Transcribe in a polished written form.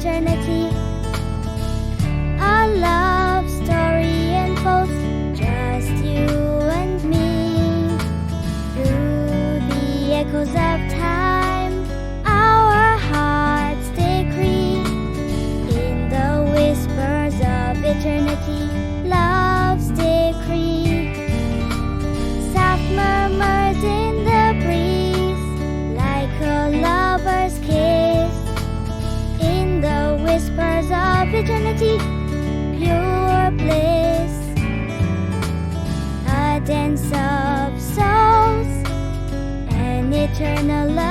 eternity. A love story unfolds, just you and me. Through the echoes of time, our hearts decree. In the whispers of eternity, love's decree. Soft murmurs in the breeze, like a lover's kiss. In the whispers of eternity, pure bliss. A dance of souls, an eternal love.